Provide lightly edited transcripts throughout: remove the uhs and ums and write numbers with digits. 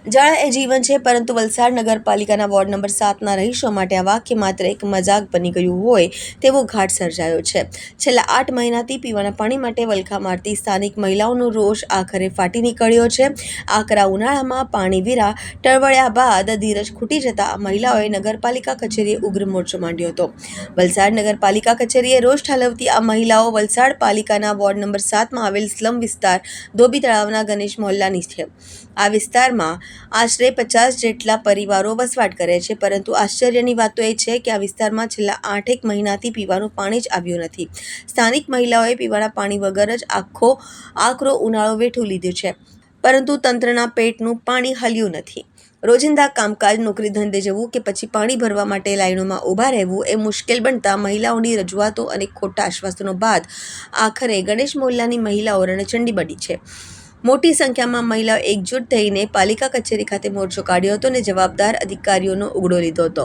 જળ એ જીવન છે, પરંતુ વલસાડ નગરપાલિકાના વોર્ડ નંબર 7ના રહીશો માટે આ વાક્ય માત્ર એક મજાક બની ગયું હોય તેવો ઘાટ સર્જાયો છે। છેલ્લા 8 મહિનાથી પીવાના પાણી માટે વલખા મારતી સ્થાનિક મહિલાઓનો રોષ આખરે ફાટી નીકળ્યો છે। આકરા ઉનાળામાં પાણી વિના ટળવળ્યા બાદ ધીરજ ખૂટી જતા આ મહિલાઓએ નગરપાલિકા કચેરીએ ઉગ્ર મોરચો માંડ્યો હતો। વલસાડ નગરપાલિકા કચેરીએ રોષ ઠાલવતી આ મહિલાઓ વલસાડ પાલિકાના વોર્ડ નંબર 7માં આવેલ સ્લમ વિસ્તાર ધોબી તળાવના ગણેશ મોહલ્લાની છે। આ વિસ્તારમાં આશરે 50 જેટલા પરિવારો વસવાટ કરે છે, પરંતુ આશ્ચર્યની વાત તો એ છે કે આ વિસ્તારમાં છેલ્લા 8 મહિનાથી પીવાનું પાણી જ આવ્યું નથી। સ્થાનિક મહિલાઓએ પીવાના પાણી વગર જ આકરો ઉનાળો વેઠી લીધો છે, પરંતુ તંત્રના પેટનું પાણી હલ્યું નથી। રોજિંદા કામકાજ, નોકરી ધંધે જવું કે પછી પાણી ભરવા માટે લાઈનોમાં ઊભા રહેવું એ મુશ્કેલ બનતા મહિલાઓની રજૂઆતો અને ખોટા આશ્વાસનો બાદ આખરે ગણેશ મોહલ્લાની મહિલાઓ રણચંડી બની છે। મોટી સંખ્યામાં મહિલાઓ એકજૂટ થઈને પાલિકા કચેરી ખાતે મોરચો કાઢ્યો હતો અને જવાબદાર અધિકારીઓનો ઉગડો લીધો હતો।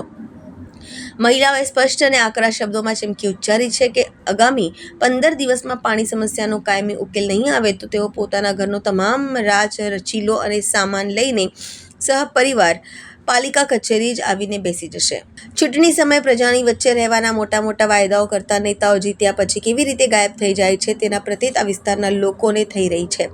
મહિલાઓએ સ્પષ્ટ અને આકરા શબ્દોમાં ચીમકી ઉચ્ચારી છે કે આગામી 15 દિવસમાં પાણી સમસ્યાનો કાયમી ઉકેલ નહીં આવે તો તેઓ પોતાના ઘરનો તમામ રચીલો અને સામાન લઈને સહપરિવાર પાલિકા કચેરી જ આવીને બેસી જશે। ચૂંટણી સમયે પ્રજાની વચ્ચે રહેવાના મોટા વાયદાઓ કરતા નેતાઓ જીત્યા પછી કેવી રીતે ગાયબ થઈ જાય છે તેના પ્રત્યે આ વિસ્તારના લોકોને થઈ રહી છે।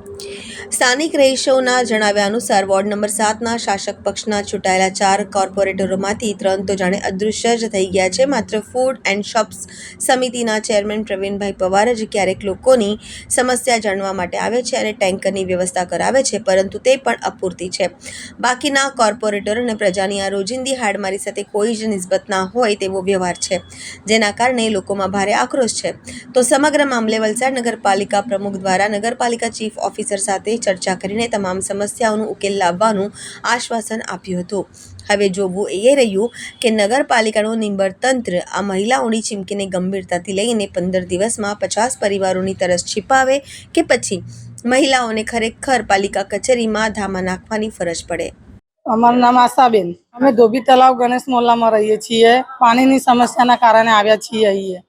સ્થાનિક રહીશોના જણાવ્યા અનુસાર વોર્ડ નંબર 7ના શાસક પક્ષના ચૂંટાયેલા 4 કોર્પોરેટરોમાંથી 3 તો જાણે અદૃશ્ય જ થઈ ગયા છે। માત્ર ફૂડ એન્ડ શોપ્સ સમિતિના ચેરમેન પ્રવીણભાઈ પવાર જ ક્યારેક લોકોની સમસ્યા જાણવા માટે આવે છે અને ટેન્કરની વ્યવસ્થા કરાવે છે, પરંતુ તે પણ અપૂરતી છે। બાકીના કોર્પોરેટરો અને પ્રજાની આ રોજિંદી હાડમારી સાથે કોઈ જ નિસ્બત ના હોય તેવો વ્યવહાર છે, જેના કારણે લોકોમાં ભારે આક્રોશ છે। તો સમગ્ર મામલે વલસાડ નગરપાલિકા પ્રમુખ દ્વારા નગરપાલિકા ચીફ ઓફિસર સાથે ચર્ચા કરીને તમામ સમસ્યાઓનો ઉકેલ લાવવાનું આશ્વાસન આપ્યું હતું। હવે જોવું એ રહ્યું કે નગરપાલિકાનું નિંબર તંત્ર આ મહિલાઓની ચીમકીને ગંભીરતાથી લઈને 15 દિવસમાં 50 પરિવારોની તરસ छिपावे કે પછી મહિલાઓને ખરેખર પાલિકા કચેરીમાં ધામા નાખવાની ફરજ પડે। અમારું નામ આશાબેન, અમે ધોબી તલાવ ગણેશ મોહલ્લામાં રહીએ છીએ। પાણીની સમસ્યાના કારણે આવ્યા છીએ અહીંયા।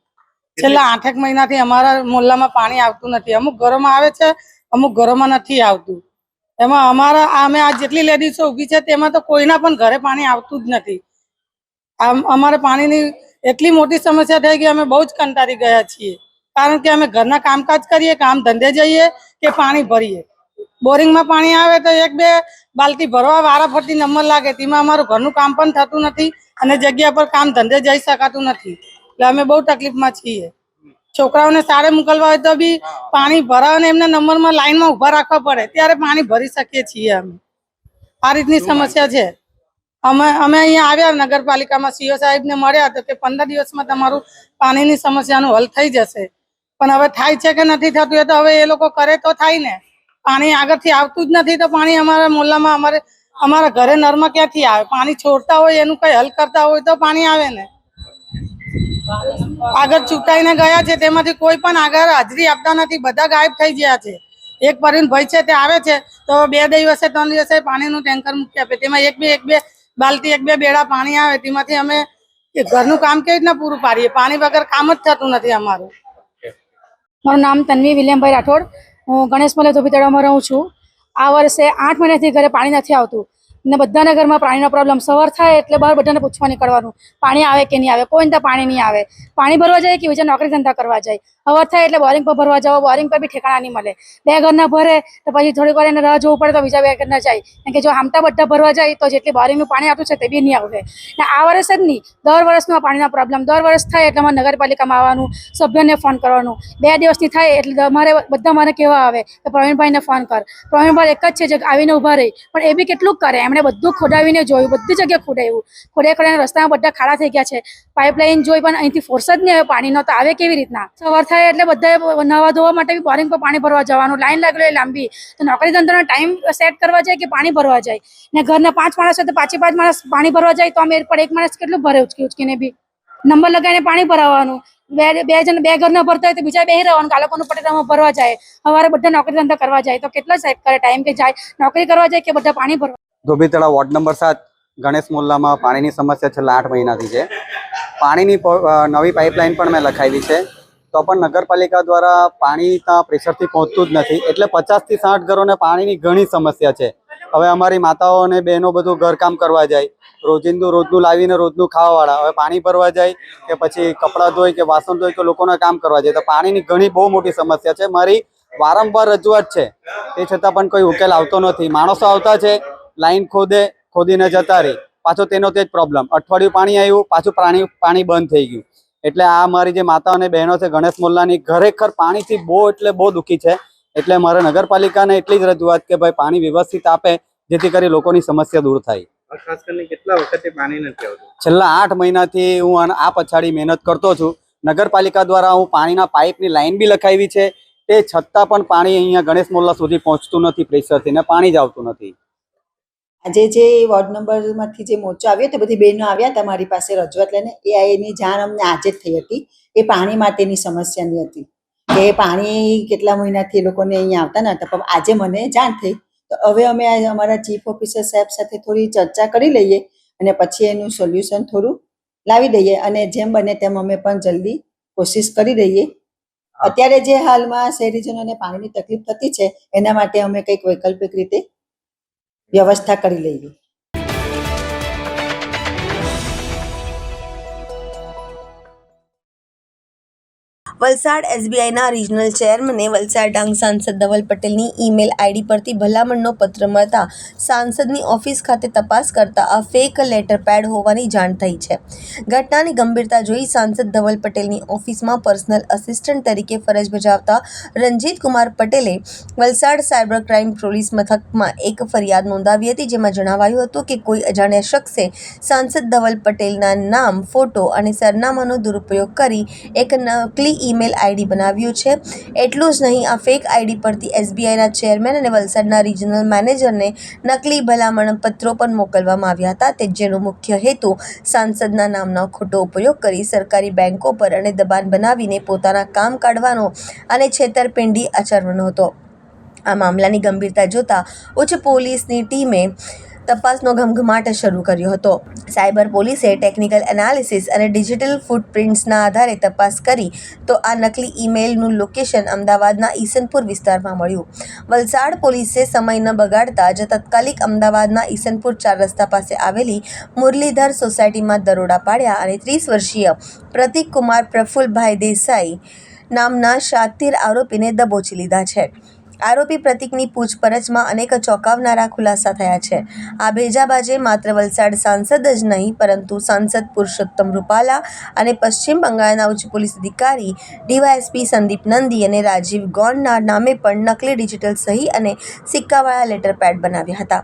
છેલ્લા 8 મહિનાથી અમારા મોહલ્લામાં પાણી આવતું નથી। અમુક ઘરોમાં આવે છે, અમુક ઘરોમાં નથી આવતું। એમાં અમે આ જેટલી લેડીઝો ઊભી છે તેમાં તો કોઈના પણ ઘરે પાણી આવતું જ નથી। અમારે પાણીની એટલી મોટી સમસ્યા થઈ ગઈ, અમે બહુ જ કંટાળી ગયા છીએ। કારણ કે અમે ઘરના કામકાજ કરીએ, કામ ધંધે જઈએ કે પાણી ભરીએ। બોરિંગમાં પાણી આવે તો 1-2 બાલટી ભરવા વારા ફરતી નંબર લાગે, તેમાં અમારું ઘરનું કામ પણ થતું નથી અને જગ્યા પર કામ ધંધે જઈ શકાતું નથી। એટલે અમે બહુ તકલીફમાં છીએ। છોકરાઓને શાળે મોકલવા હોય તો બી પાણી ભરાવાને એમને નંબરમાં લાઈનમાં ઊભા રાખવા પડે, ત્યારે પાણી ભરી શકીએ છીએ અમે। આ રીતની સમસ્યા છે। અમે અહીંયા આવ્યા નગરપાલિકામાં સીઓ સાહેબને મળ્યા તો કે 15 દિવસમાં તમારું પાણીની સમસ્યાનું હલ થઈ જશે। પણ હવે થાય છે કે નથી થતું એ તો હવે એ લોકો કરે તો થાય ને। પાણી આગળથી આવતું જ નથી તો પાણી અમારા મોહલ્લામાં અમારા ઘરે નળમાં ક્યાંથી આવે? પાણી છોડતા હોય એનું કઈ હલ કરતા હોય તો પાણી આવે ને। આગળ ચૂંટાઈને ગયા છે તેમાંથી કોઈ પણ આગળ હાજરી આપતા નથી, બધા ગાયબ થઈ ગયા છે। એક પરિણભાઈ છે તે આવે છે તો 2 દિવસે 3 દિવસે પાણીનું ટેન્કર મૂકી આપે, તેમાં 1-2 બાલટી 1-2 બેડા પાણી આવે, તેમાંથી અમે ઘરનું કામ કેવી રીતના પૂરું પાડીએ? પાણી વગર કામ જ થતું નથી અમારું। મારું નામ તન્વી વિલિયમભાઈ રાઠોડ, હું ગણેશ મોહલ્લા ધોબી તળાવમાં રહું છું। આ વર્ષે 8 મહિનાથી ઘરે પાણી નથી આવતું ને બધાના ઘરમાં પાણીનો પ્રોબ્લેમ। સવાર થાય એટલે બહાર બધાને પૂછવા નીકળવાનું પાણી આવે કે નહીં આવે, કોઈ ત્યાં પાણી નહીં આવે। પાણી ભરવા જાય કે બીજા નોકરી ધંધા કરવા જાય, સવાર થાય એટલે બોરિંગ પર ભરવા જાવ, બોરિંગ પર બી ઠેકાણા નહીં મળે। 2 ઘરના ભરે તો પછી થોડીક વાર એને રાહ જોવું પડે તો બીજા 2 ઘરના જાય, કેમ કે જો આમટા બધા ભરવા જાય તો જેટલી બોરિંગનું પાણી આવતું છે તે બી નહીં આવે। ને આ વર્ષ જ નહીં, દર વર્ષનો પાણીનો પ્રોબ્લેમ, દર વર્ષ થાય એટલે અમારે નગરપાલિકામાં આવવાનું, સભ્યને ફોન કરવાનું। 2 દિવસથી થાય એટલે અમારે બધા મને કહેવા આવે કે પ્રવીણભાઈને ફોન કર। પ્રવીણભાઈ એક જ છે જે આવીને ઊભા રહી, પણ એ બી કેટલું કરે? એમણે બધું ખોદાવીને જોયું, બધી જગ્યાએ ખોદાયું રસ્તામાં બધા ખાડા થઈ ગયા છે। પાઇપલાઇન જોઈ પણ અહીંથી ફોર્સ જ નહીં આવે પાણીનો, તો આવે કેવી રીતના? સવાર થાય એટલે બધા નવા ધોવા માટે બી બોરિંગ પર પાણી ભરવા જવાનું, લાઈન લાગેલી લાંબી, તો નોકરી ધંધાનો ટાઈમ સેટ કરવા જાય કે પાણી ભરવા જાય? ને ઘરના 5 માણસ હોય તો 5 માણસ પાણી ભરવા જાય તો અમે પણ 1 માણસ કેટલું ભરે ઉચકીને બી નંબર લગાવીને પાણી ભરાવાનું। 2 ઘરના ભરતા હોય તો બીજા બેસી રહેવાનું, આ લોકોનું પટેલામાં ભરવા જાય। સવારે બધા નોકરી ધંધા કરવા જાય તો કેટલા સેટ કરે ટાઈમ કે જાય નોકરી કરવા જાય કે બધા પાણી ભરવા? ધોબી તળાવ વોર્ડ નંબર 7 ગણેશ મોહલ્લામાં પાણીની સમસ્યા છેલ્લા 8 મહિનાથી છે। પાણીની નવી પાઇપલાઇન પણ મેં લખાવી છે, તો પણ નગરપાલિકા દ્વારા પાણી ત્યાં પ્રેશરથી પહોંચતું જ નથી, એટલે 50 થી 60 ઘરોને પાણીની ઘણી સમસ્યા છે। હવે અમારી માતાઓ અને બહેનો બધું ઘરકામ કરવા જાય, રોજનું લાવીને રોજનું ખાવાવાળા હવે પાણી ભરવા જાય કે પછી કપડાં ધોઈ કે વાસણ ધોઈ કે લોકોના કામ કરવા જાય, તો પાણીની ઘણી બહુ મોટી સમસ્યા છે. મારી વારંવાર રજૂઆત છે, તે છતાં પણ કોઈ ઉકેલ આવતો નથી. માણસો આવતા છે, લાઈન ખોદીને જતા રહી, પાછો તેનો તે જ પ્રોબ્લેમ. અઠવાડિયું પાણી આવ્યું, પાછું પાણી બંધ થઈ ગયું. એટલે આ મારી જે માતા અને બહેનો છે ગણેશ મોલ્લાની, ખરેખર પાણીથી બહુ દુઃખી છે. એટલે મારે નગરપાલિકાને એટલી જ રજૂઆત કે ભાઈ પાણી વ્યવસ્થિત આપે, જેથી કરી લોકોની સમસ્યા દૂર થાય. ખાસ કરીને કેટલા વખતે પાણી નથી આવતું? છેલ્લા 8 મહિનાથી હું આ પછાડી મહેનત કરતો છું. નગરપાલિકા દ્વારા હું પાણીના પાઇપની લાઈન બી લખાવી છે, તે છતાં પણ પાણી અહીંયા ગણેશ મોલ્લા સુધી પહોંચતું નથી પ્રેશરથી, ને પાણી જ આવતું નથી. આજે જે વોર્ડ નંબરમાંથી જે મોરચો આવ્યો તો બધી બહેનો આવ્યા તમારી પાસે રજૂઆત લઈને, એની જાણ અમને આજે જ થઈ હતી. એ પાણી માટેની સમસ્યાની હતી કે પાણી કેટલા મહિનાથી એ લોકોને અહીંયા આવતા નહોતા, પણ આજે મને જાણ થઈ. તો હવે અમે અમારા ચીફ ઓફિસર સાહેબ સાથે થોડી ચર્ચા કરી લઈએ અને પછી એનું સોલ્યુશન થોડું લાવી દઈએ, અને જેમ બને તેમ અમે પણ જલ્દી કોશિશ કરી દઈએ. અત્યારે જે હાલમાં શહેરીજનોને પાણીની તકલીફ થતી છે એના માટે અમે કંઈક વૈકલ્પિક રીતે વ્યવસ્થા કરી લઈએ. વલસાડ એસબીઆઈના રિજનલ ચેરમેને વલસાડ ડાંગ સાંસદ ધવલ પટેલની ઈમેલ આઈડી પરથી ભલામણનો પત્ર મળતા સાંસદની ઓફિસ ખાતે તપાસ કરતા આ ફેક લેટર પેડ હોવાની જાણ થઈ છે. ઘટનાની ગંભીરતા જોઈ સાંસદ ધવલ પટેલની ઓફિસમાં પર્સનલ આસિસ્ટન્ટ તરીકે ફરજ બજાવતા રંજીત કુમાર પટેલે વલસાડ સાયબર ક્રાઇમ પોલીસ મથકમાં એક ફરિયાદ નોંધાવી હતી, જેમાં જણાવાયું હતું કે કોઈ અજાણ્યા શખ્સે સાંસદ ધવલ પટેલના નામ, ફોટો અને સરનામાનો દુરુપયોગ કરી એક નકલી ઈમેલ આઈડી બનાવ્યું છે. એટલું જ નહીં, આ ફેક આઈડી પરથી એસબીઆઈના ચેરમેન અને વલસાડના રિજનલ મેનેજરને નકલી ભલામણ પત્રો પણ મોકલવામાં આવ્યા હતા, જેનો મુખ્ય હેતુ સાંસદના નામનો ખોટો ઉપયોગ કરી સરકારી બેંકો પર અને દબાણ બનાવીને પોતાના કામ કાઢવાનો અને છેતરપિંડી આચરવાનો હતો. આ મામલાની ગંભીરતા જોતા ઉચ્ચ પોલીસની ટીમે તપાસનો ઘમઘમાટ શરૂ કર્યો હતો. સાયબર પોલીસે ટેકનિકલ એનાલિસિસ અને ડિજિટલ ફૂટપ્રિન્ટ્સના આધારે તપાસ કરી તો આ નકલી ઈમેલનું લોકેશન અમદાવાદના ઈસનપુર વિસ્તારમાં મળ્યું. વલસાડ પોલીસે સમય ન બગાડતા જ તાત્કાલિક અમદાવાદના ઈસનપુર 4 રસ્તા પાસે આવેલી મુરલીધર સોસાયટીમાં દરોડા પાડ્યા અને 30 વર્ષીય પ્રતિક કુમાર પ્રફુલભાઈ દેસાઈ નામના શાતિર આરોપીને દબોચી લીધા છે. આરોપી પ્રતિકની પૂછપરછમાં અનેક ચોંકાવનારા ખુલાસા થયા છે. આ ભેજાબાજે માત્ર વલસાડ સાંસદ જ નહીં, પરંતુ સાંસદ પુરુષોત્તમ રૂપાલા અને પશ્ચિમ બંગાળના ઉચ્ચ પોલીસ અધિકારી ડીવાયએસપી સંદીપ નંદી અને રાજીવ ગૌડના નામે પણ નકલી ડિજિટલ સહી અને સિક્કાવાળા લેટર પેડ બનાવ્યા હતા.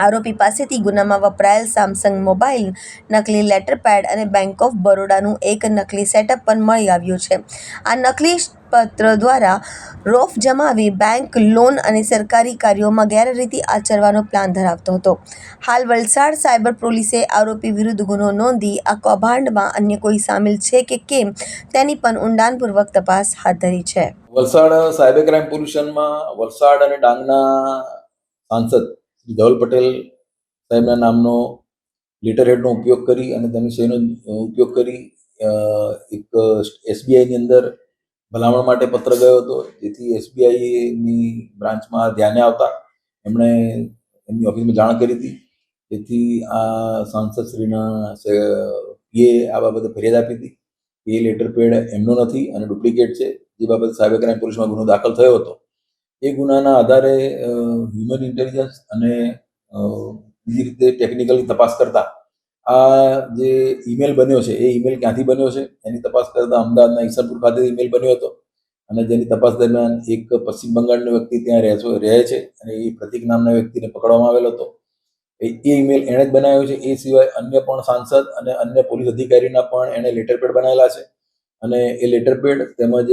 આરોપી પાસેથી ગુનામાં વપરાયેલ સેમસંગ મોબાઈલ, નકલી લેટર પેડ અને બેંક ઓફ બરોડાનું એક નકલી સેટઅપ પણ મળી આવ્યું છે. આ નકલી પત્ર દ્વારા રોફ જમાવી બેંક લોન અને સરકારી કાર્યોમાં ગેરરીતિ આચરવાનો પ્લાન ધરાવતો હતો. હાલ વલસાડ સાયબર પોલીસે આરોપી વિરુદ્ધ ગુનો નોંધી આ કૌભાંડમાં અન્ય કોઈ સામેલ છે કે કેમ તેની પણ ઊંડાણપૂર્વક તપાસ હાથ ધરી છે. વલસાડ સાયબર ક્રાઇમ પોલ્યુશનમાં વલસાડ અને ડાંગના સાંસદ શ્રી ધવલ પટેલ સાહેબના નામનો લેટર હેડનો ઉપયોગ કરી અને તેની સહીનો ઉપયોગ કરી એક એસબીઆઈની અંદર ભલામણ માટે પત્ર ગયો હતો, જેથી એસબીઆઈની બ્રાન્ચમાં ધ્યાને આવતા એમણે એમની ઓફિસમાં જાણ કરી હતી. તેથી આ સાંસદશ્રીના પીએ આ બાબતે ફરિયાદ આપી હતી. એ લેટર પેડ એમનો નથી અને ડુપ્લિકેટ છે, જે બાબતે સાયબર ક્રાઇમ પોલીસમાં ગુનો દાખલ થયો હતો. એ ગુનાના આધારે હ્યુમન ઇન્ટેલિજન્સ અને બીજી રીતે ટેકનિકલી તપાસ કરતા આ જે ઈમેલ બન્યો છે એ ઈમેલ ક્યાંથી બન્યો છે એની તપાસ કરતા અમદાવાદના ઈસનપુર ખાતે ઈમેલ બન્યો હતો અને જેની તપાસ દરમિયાન એક પશ્ચિમ બંગાળનો વ્યક્તિ ત્યાં રહે છે અને એ પ્રતિક નામના વ્યક્તિને પકડવામાં આવેલો હતો. એ ઈમેલ એણે જ બનાવ્યો છે. એ સિવાય અન્ય પણ સાંસદ અને અન્ય પોલીસ અધિકારીના પણ એણે લેટર પેડ બનાવેલા છે અને એ લેટર પેડ તેમજ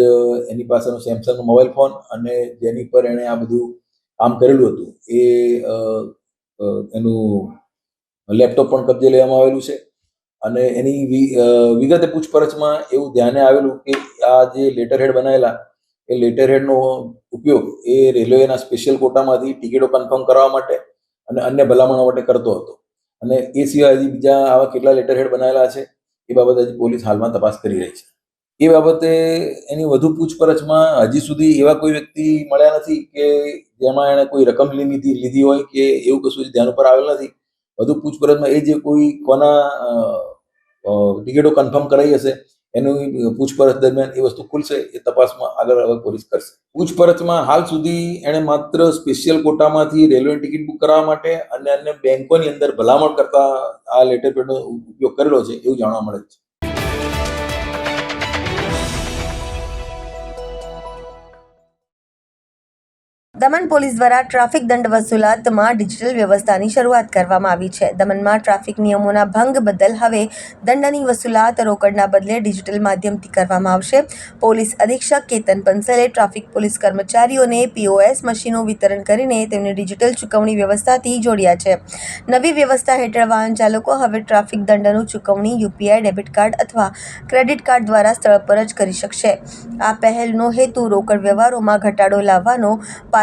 એની પાસેનો સેમસંગનો મોબાઈલ ફોન અને જેની પર એણે આ બધું કામ કરેલું હતું એ એનું લેપટોપ પણ કબજે લેવામાં આવેલું છે. અને એની વિગતે પૂછપરછમાં એવું ધ્યાને આવેલું કે આ જે લેટર હેડ બનાવેલા એ લેટર હેડનો ઉપયોગ એ રેલવેના સ્પેશિયલ કોટામાંથી ટિકિટો કન્ફર્મ કરવા માટે અને અન્ય ભલામણો માટે કરતો હતો. અને એ સિવાય હજી બીજા આવા કેટલા લેટર હેડ બનાવેલા છે એ બાબતે હજી પોલીસ હાલમાં તપાસ કરી રહી છે. એ બાબતે એની વધુ પૂછપરછમાં હજી સુધી એવા કોઈ વ્યક્તિ મળ્યા નથી કે જેમાં એણે કોઈ રકમ લીધી હોય કે એવું કશું ધ્યાન ઉપર આવેલ નથી. વધુ પૂછપરછમાં એ જે કોઈ કોના ટિકિટો કન્ફર્મ કરાઈ હશે એની પૂછપરછ દરમિયાન એ વસ્તુ ખુલશે. એ તપાસમાં આગળ હવે પોલીસ કરશે. પૂછપરછમાં હાલ સુધી એણે માત્ર સ્પેશિયલ કોટામાંથી રેલવેની ટિકિટ બુક કરાવવા માટે અને અન્ય બેંકોની અંદર ભલામણ કરતા આ લેટર પેડનો ઉપયોગ કરેલો છે એવું જાણવા મળે છે. દમણ પોલીસ દ્વારા ટ્રાફિક દંડ વસૂલાતમાં ડિજિટલ વ્યવસ્થાની શરૂઆત કરવામાં આવી છે. દમણમાં ટ્રાફિક નિયમોના ભંગ બદલ હવે દંડની વસૂલાત રોકડના બદલે ડિજિટલ માધ્યમથી કરવામાં આવશે. પોલીસ અધિક્ષક કેતન પંસલે ટ્રાફિક પોલીસ કર્મચારીઓને POS મશીનો વિતરણ કરીને તેમને ડિજિટલ ચૂકવણી વ્યવસ્થાથી જોડ્યા છે. નવી વ્યવસ્થા હેઠળ વાહન ચાલકો હવે ટ્રાફિક દંડનું ચૂકવણી UPI ડેબિટ કાર્ડ અથવા ક્રેડિટ કાર્ડ દ્વારા સ્થળ પર જ કરી શકશે. આ પહેલનો હેતુ રોકડ વ્યવહારોમાં ઘટાડો લાવવાનો,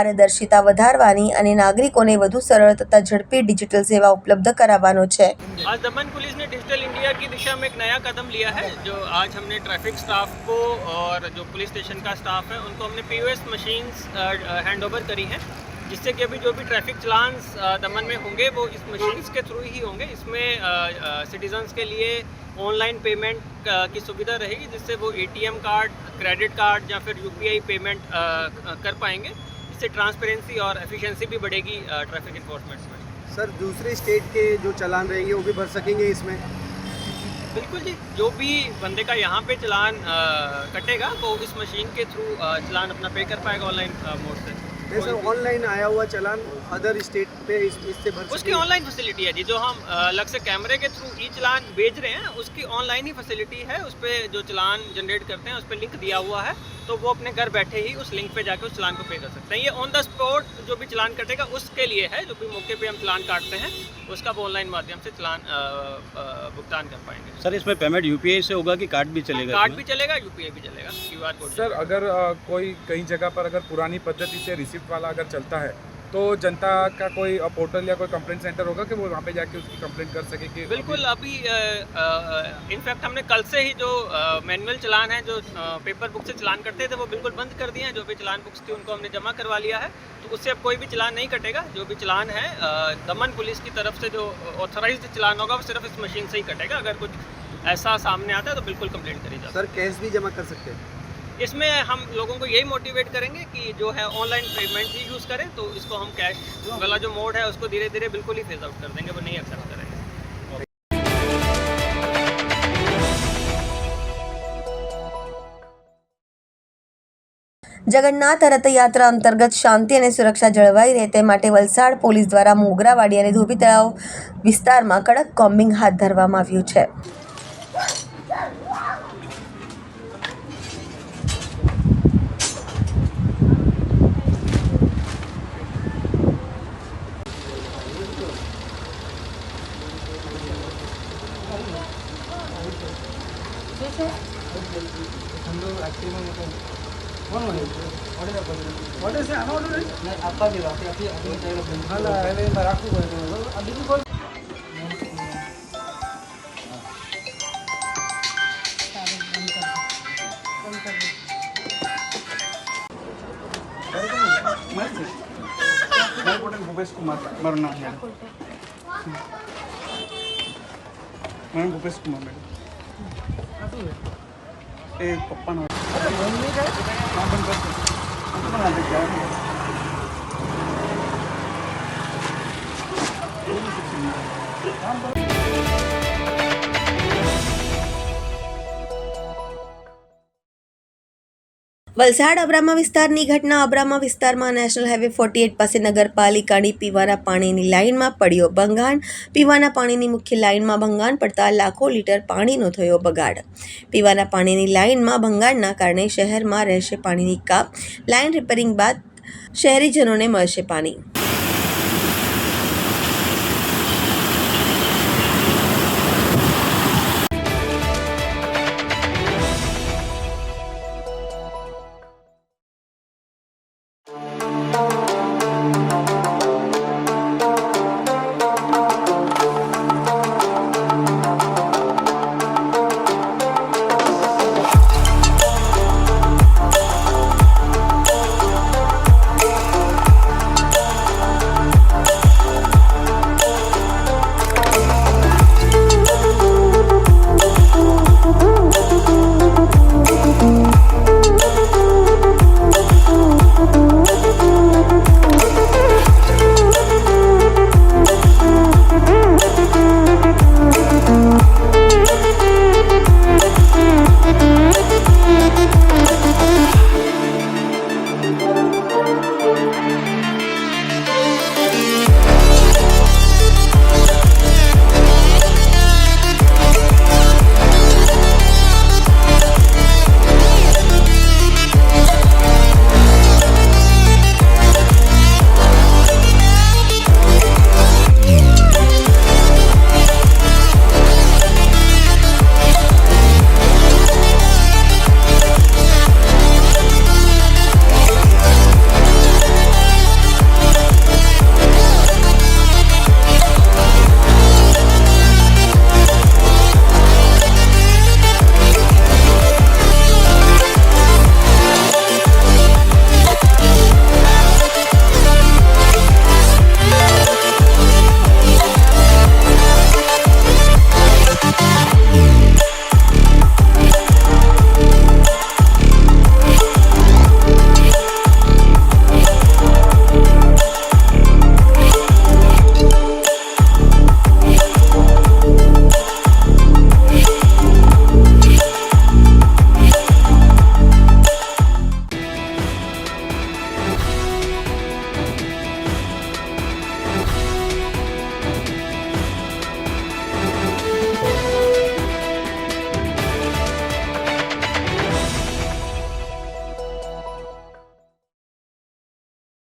पारदर्शिता વધારવાની અને નાગરિકોને વધુ સરળ તથા ઝડપી डिजिटल सेवा उपलब्ध करावानो છે. आज दमन पुलिस ने डिजिटल इंडिया की दिशा में एक नया कदम लिया है. जो आज हमने ट्रैफिक स्टाफ को और जो पुलिस स्टेशन का स्टाफ है उनको हमने POS मशीन्स हैंड ओवर करी हैं, जिससे कि अभी जो भी ट्रैफिक चलान्स दमन में होंगे वो इस मशीन्स के थ्रू ही होंगे. इसमें सिटीजन्स के लिए ऑनलाइन पेमेंट की सुविधा रहेगी, जिससे वो ATM कार्ड, क्रेडिट कार्ड या फिर UPI पेमेंट कर पाएंगे. इससे ट्रांसपेरेंसी और एफिशिएंसी भी बढ़ेगी ट्रैफिक इन्फोर्समेंट में. सर दूसरे स्टेट के जो चालान रहेंगे वो भी भर सकेंगे इसमें? बिल्कुल जी, जो भी बंदे का यहाँ पे चलान कटेगा तो इस मशीन के थ्रू चलान अपना पे कर पाएगा ऑनलाइन मोड से. नहीं सर, ऑनलाइन आया हुआ चालान अदर स्टेट पे इससे भर उसकी ऑनलाइन फैसिलिटी है जी. जो हम अलग से कैमरे के थ्रू ई चलान भेज रहे हैं उसकी ऑनलाइन ही फैसिलिटी है. उस पर जो चलान जनरेट करते हैं उस पर लिंक दिया हुआ है, तो वो अपने घर बैठे ही उस लिंक पे जाकर उस चलान को पे कर सकते हैं. ये ऑन द स्पॉट जो भी चलान कटेगा उसके लिए है. जो भी मौके पे हम चलान काटते हैं उसका वो ऑनलाइन माध्यम से चलान भुगतान कर पाएंगे. सर इसमें पेमेंट UPI से होगा कि कार्ड भी चलेगा? कार्ड भी चलेगा, UPI भी चलेगा, QR कोड. सर अगर कोई कई जगह पर अगर पुरानी पद्धति से रिसिप्ट वाला अगर चलता है तो जनता का कोई पोर्टल या कोई कंप्लेंट सेंटर होगा कि वो वहाँ पे जाके उसकी कंप्लेंट कर सके कि? बिल्कुल. अभी इनफैक्ट हमने कल से ही जो मैनुअल चलान है, जो पेपर बुक से चलान करते थे वो बिल्कुल बंद कर दिए हैं. जो भी चलान बुक्स थी उनको हमने जमा करवा लिया है, तो उससे अब कोई भी चलान नहीं कटेगा. जो भी चलान है दमन पुलिस की तरफ से जो ऑथराइज्ड चलान होगा वो सिर्फ इस मशीन से ही कटेगा. अगर कुछ ऐसा सामने आता है तो बिल्कुल कंप्लेंट करी जाए. सर कैश भी जमा कर सकते हैं? इसमें हम लोगों को यही मोटिवेट करेंगे कि जो है ऑनलाइन पेमेंट ही यूज़ करें. तो इसको हम कैश वाला जो मोड है उसको धीरे धीरे बिल्कुल ही फेज आउट कर देंगे, वो नहीं एक्सेप्ट करेंगे. જગન્નાથ રથયાત્રા અંતર્ગત શાંતિ અને સુરક્ષા જળવાઈ રહે તે માટે વલસાડ પોલીસ દ્વારા મોગરાવાડી અને ધોબી તળાવ વિસ્તારમાં કડક કોમ્બિંગ હાથ ધરવામાં આવ્યું છે. ભૂપેશ કુમાર મારું નામ છે. મેડમ ભૂપેશ કુમાર મેડમ એ પપ્પાનો વલસાડ અબ્રામા વિસ્તારની ઘટના. અબ્રામા વિસ્તારમાં નેશનલ હાઈવે 48 પાસે નગરપાલિકાની પીવાના પાણીની લાઇનમાં પડ્યો ભંગાણ. પીવાના પાણીની મુખ્ય લાઇનમાં ભંગાણ પડતા લાખો લીટર પાણીનો થયો બગાડ. પીવાના પાણીની લાઇનમાં ભંગાણના કારણે શહેરમાં રહેશે પાણીની કાપ. લાઇન રિપેરિંગ બાદ શહેરીજનોને મળશે પાણી.